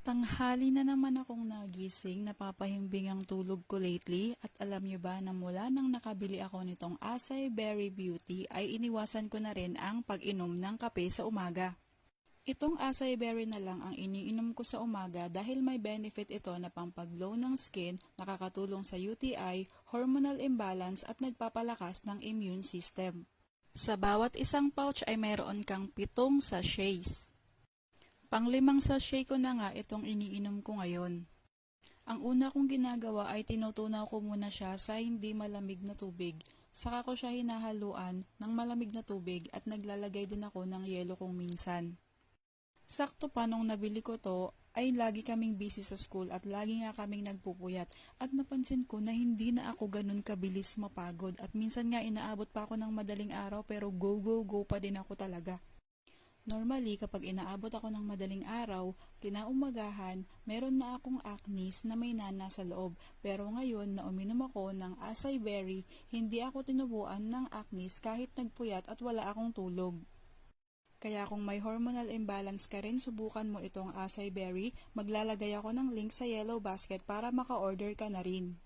Tanghali na naman akong nagising, napapahimbing ang tulog ko lately at alam nyo ba na mula nang nakabili ako nitong Acai Berry Beauty ay iniwasan ko na rin ang pag-inom ng kape sa umaga. Itong Acai Berry na lang ang iniinom ko sa umaga dahil may benefit ito na pampag-glow ng skin, nakakatulong sa UTI, hormonal imbalance at nagpapalakas ng immune system. Sa bawat isang pouch ay mayroon kang 7 sachets. Pang-5 sachet ko na nga itong iniinom ko ngayon. Ang una kong ginagawa ay tinutunaw ko muna siya sa hindi malamig na tubig. Saka ko siya hinahaluan ng malamig na tubig at naglalagay din ako ng yelo kung minsan. Sakto pa nung nabili ko to ay lagi kaming busy sa school at lagi nga kaming nagpupuyat at napansin ko na hindi na ako ganun kabilis mapagod at minsan nga inaabot pa ako ng madaling araw pero go pa din ako talaga. Normally, kapag inaabot ako ng madaling araw, kinaumagahan, meron na akong acne na may nana sa loob. Pero ngayon na uminom ako ng Acai Berry, hindi ako tinubuan ng acne kahit nagpuyat at wala akong tulog. Kaya kung may hormonal imbalance ka rin, subukan mo itong Acai Berry. Maglalagay ako ng link sa yellow basket para maka-order ka na rin.